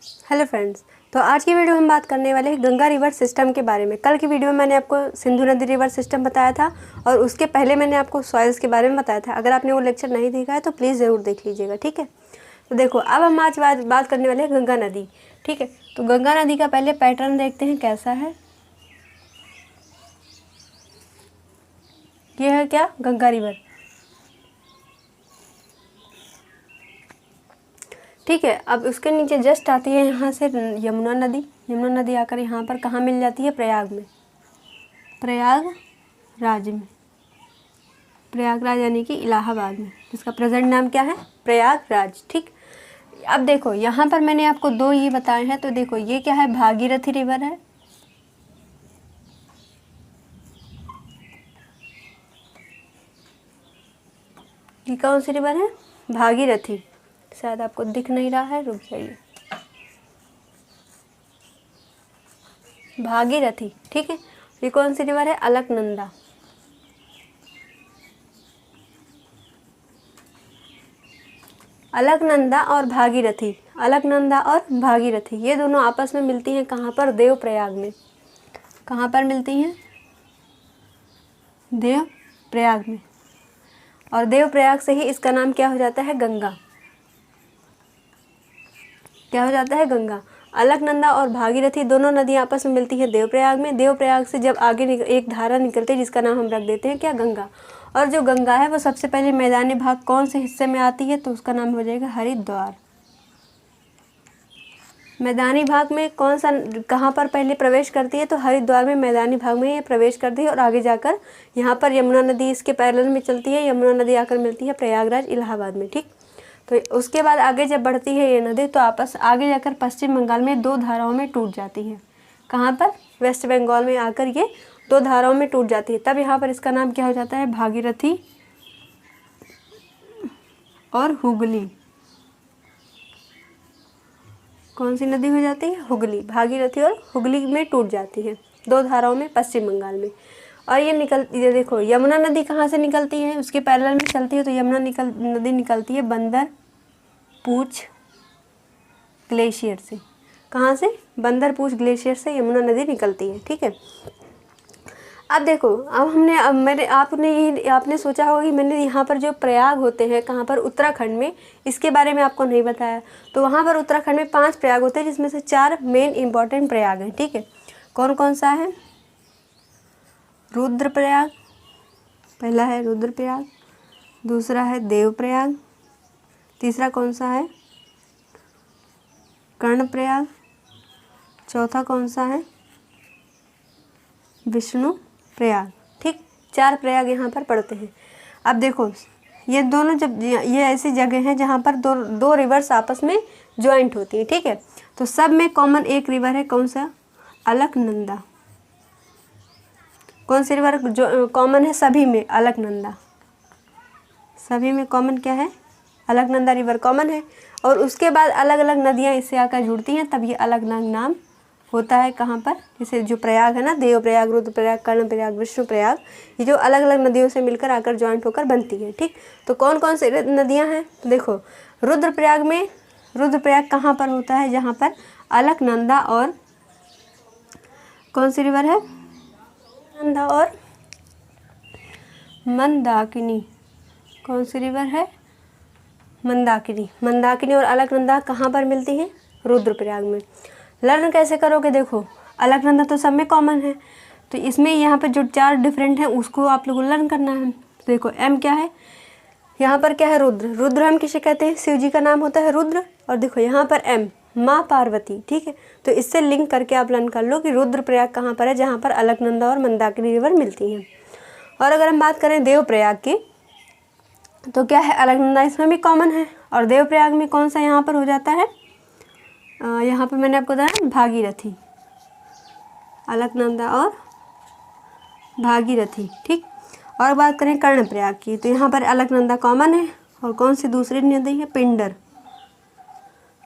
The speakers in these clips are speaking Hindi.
हेलो फ्रेंड्स, तो आज की वीडियो में हम बात करने वाले हैं गंगा रिवर सिस्टम के बारे में। कल की वीडियो में मैंने आपको सिंधु नदी रिवर सिस्टम बताया था और उसके पहले मैंने आपको सॉइल्स के बारे में बताया था। अगर आपने वो लेक्चर नहीं देखा है तो प्लीज़ ज़रूर देख लीजिएगा, ठीक है। तो देखो, अब हम आज बात करने वाले हैं गंगा नदी, ठीक है। तो गंगा नदी का पहले पैटर्न देखते हैं कैसा है। ये है क्या, गंगा रिवर, ठीक है। अब उसके नीचे जस्ट आती है यहाँ से यमुना नदी। यमुना नदी आकर यहाँ पर कहाँ मिल जाती है, प्रयाग में, प्रयागराज में, प्रयागराज यानी कि इलाहाबाद में, जिसका प्रेजेंट नाम क्या है, प्रयागराज, ठीक। अब देखो, यहाँ पर मैंने आपको दो ये बताए हैं। तो देखो, ये क्या है, भागीरथी रिवर है, ये कौन सी रिवर है, भागीरथी। शायद आपको दिख नहीं रहा है, रुक जाइए, भागीरथी, ठीक है। ये कौन सी रिवर है, अलकनंदा, अलकनंदा और भागीरथी, अलकनंदा और भागीरथी ये दोनों आपस में मिलती हैं कहाँ पर, देवप्रयाग में। कहाँ पर मिलती हैं, देवप्रयाग में। और देवप्रयाग से ही इसका नाम क्या हो जाता है, गंगा। क्या हो जाता है, गंगा। अलकनंदा और भागीरथी दोनों नदियाँ आपस में मिलती हैं देवप्रयाग में। देवप्रयाग से जब आगे एक धारा निकलती है जिसका नाम हम रख देते हैं क्या, गंगा। और जो गंगा है वो सबसे पहले मैदानी भाग कौन से हिस्से में आती है, तो उसका नाम हो जाएगा हरिद्वार। मैदानी भाग में कौन सा, कहाँ पर पहले प्रवेश करती है, तो हरिद्वार में मैदानी भाग में ये प्रवेश करती है। और आगे जाकर यहाँ पर यमुना नदी इसके पैरेलल में चलती है। यमुना नदी आकर मिलती है प्रयागराज इलाहाबाद में, ठीक। तो उसके बाद आगे जब बढ़ती है ये नदी तो आपस आगे जाकर पश्चिम बंगाल में दो धाराओं में टूट जाती है। कहाँ पर, वेस्ट बंगाल में आकर ये दो धाराओं में टूट जाती है। तब यहाँ पर इसका नाम क्या हो जाता है, भागीरथी और हुगली। कौन सी नदी हो जाती है, हुगली। भागीरथी और हुगली में टूट जाती है दो धाराओं में पश्चिम बंगाल में। और ये देखो, यमुना नदी कहाँ से निकलती है, उसके पैरेलल में चलती है। तो यमुना नदी निकलती है बंदरपूछ ग्लेशियर से। कहाँ से, बंदरपूछ ग्लेशियर से यमुना नदी निकलती है, ठीक है। अब देखो, आपने सोचा होगा कि मैंने यहाँ पर जो प्रयाग होते हैं कहाँ पर, उत्तराखंड में, इसके बारे में आपको नहीं बताया। तो वहाँ पर उत्तराखंड में 5 प्रयाग होते हैं जिसमें से 4 मेन इंपॉर्टेंट प्रयाग हैं, ठीक है। कौन कौन सा है, रुद्रप्रयाग, पहला है रुद्रप्रयाग, दूसरा है देवप्रयाग, तीसरा कौन सा है, कर्णप्रयाग, चौथा कौन सा है, विष्णु प्रयाग, ठीक। 4 प्रयाग यहाँ पर पड़ते हैं। अब देखो, ये दोनों ये ऐसी जगह हैं जहाँ पर दो रिवर्स आपस में ज्वाइंट होती है, ठीक है। तो सब में कॉमन एक रिवर है, कौन सा, अलकनंदा। कौन सी रिवर जो कॉमन है सभी में, अलकनंदा। सभी में कॉमन क्या है, अलकनंदा रिवर कॉमन है। और उसके बाद अलग अलग नदियाँ इससे आकर जुड़ती हैं, तब ये अलग अलग नाम होता है कहाँ पर, जैसे जो प्रयाग है ना, देवप्रयाग, रुद्रप्रयाग, कर्णप्रयाग, विष्णु प्रयाग, ये जो अलग अलग नदियों से मिलकर आकर ज्वाइंट होकर बनती है, ठीक। तो कौन कौन सी नदियाँ हैं, देखो, रुद्रप्रयाग कहाँ पर होता है, जहाँ पर अलकनंदा और कौन सी रिवर है, नंदा और मंदाकिनी। कौन सी रिवर है, मंदाकिनी। मंदाकिनी और अलकनंदा कहाँ पर मिलती हैं, रुद्रप्रयाग में। लर्न कैसे करोगे, देखो, अलकनंदा तो सब में कॉमन है, तो इसमें यहाँ पर जो 4 डिफरेंट हैं उसको आप लोगों को लर्न करना है। देखो, एम क्या है, यहाँ पर क्या है, रुद्र। रुद्र हम किसे कहते हैं, शिव जी का नाम होता है रुद्र। और देखो यहाँ पर एम, माँ पार्वती, ठीक है। तो इससे लिंक करके आप लर्न कर लो कि रुद्रप्रयाग कहाँ पर है, जहाँ पर अलकनंदा और मंदाकिनी रिवर मिलती हैं। और अगर हम बात करें देवप्रयाग की, तो क्या है, अलकनंदा इसमें भी कॉमन है। और देवप्रयाग में कौन सा यहाँ पर हो जाता है, यहाँ पर मैंने आपको बताया भागीरथी, अलकनंदा और भागीरथी, ठीक। और बात करें कर्णप्रयाग की, तो यहाँ पर अलकनंदा कॉमन है। और कौन सी दूसरी नदी है, पिंडर।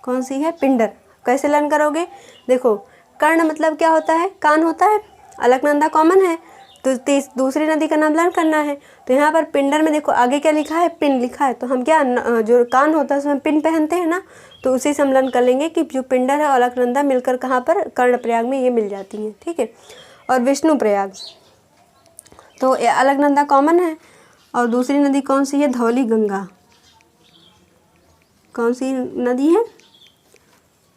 कौन सी है, पिंडर। कैसे लर्न करोगे, देखो, कर्ण मतलब क्या होता है, कान होता है, अलकनंदा कॉमन है, तो दूसरी नदी का नाम लर्न करना है। तो यहाँ पर पिंडर में देखो आगे क्या लिखा है, पिन लिखा है। तो हम क्या, जो कान होता है उसमें पिन पहनते हैं ना, तो उसी से हम लर्न कर लेंगे कि जो पिंडर है और अलकनंदा मिलकर कहाँ पर, कर्णप्रयाग में ये मिल जाती हैं, ठीक है। और विष्णुप्रयाग, तो अलकनंदा कॉमन है, और दूसरी नदी कौन सी है, धौली गंगा। कौन सी नदी है,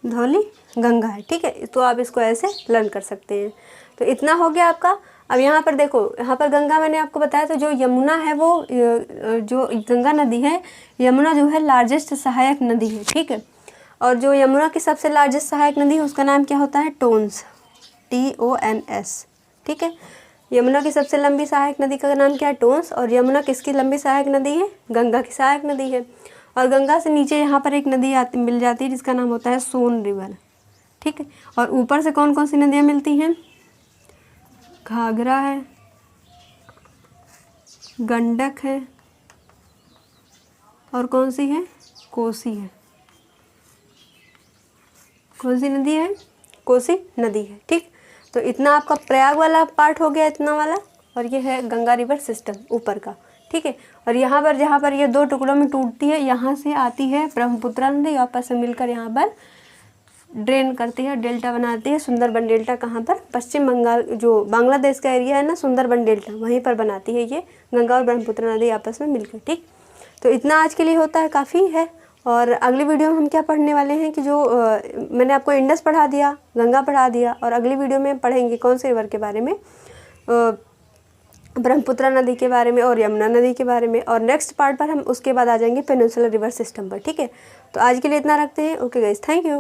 धौली गंगा है, ठीक है। तो आप इसको ऐसे लर्न कर सकते हैं। तो इतना हो गया आपका। अब यहाँ पर देखो, यहाँ पर गंगा मैंने आपको बताया, तो जो यमुना है वो, जो गंगा नदी है, यमुना जो है लार्जेस्ट सहायक नदी है, ठीक है। और जो यमुना की सबसे लार्जेस्ट सहायक नदी है उसका नाम क्या होता है, टोन्स, TONS, ठीक है। यमुना की सबसे लंबी सहायक नदी का नाम क्या है, टोन्स। और यमुना किसकी लंबी सहायक नदी है, गंगा की सहायक नदी है। और गंगा से नीचे यहाँ पर एक नदी आती मिल जाती है जिसका नाम होता है सोन रिवर, ठीक है। और ऊपर से कौन कौन सी नदियाँ मिलती हैं, घाघरा है, गंडक है, और कौन सी है, कोसी है। कौन सी नदी है, कोसी नदी है, ठीक। तो इतना आपका प्रयाग वाला पार्ट हो गया, इतना वाला। और ये है गंगा रिवर सिस्टम ऊपर का, ठीक है। और यहाँ पर जहाँ पर ये दो टुकड़ों में टूटती है, यहाँ से आती है ब्रह्मपुत्र नदी, आपस में मिलकर यहाँ पर ड्रेन करती है, डेल्टा बनाती है, सुंदरबन डेल्टा। कहाँ पर, पश्चिम बंगाल, जो बांग्लादेश का एरिया है ना, सुंदरबन डेल्टा, वहीं पर बनाती है ये गंगा और ब्रह्मपुत्र नदी आपस में मिलकर, ठीक। तो इतना आज के लिए होता है, काफ़ी है। और अगली वीडियो में हम क्या पढ़ने वाले हैं कि जो मैंने आपको इंडस पढ़ा दिया, गंगा पढ़ा दिया, और अगली वीडियो में पढ़ेंगे कौन से रिवर के बारे में, ब्रह्मपुत्र नदी के बारे में और यमुना नदी के बारे में। और नेक्स्ट पार्ट पर हम उसके बाद आ जाएंगे पेनिनसुलर रिवर सिस्टम पर, ठीक है। तो आज के लिए इतना रखते हैं। Okay guys, thank you.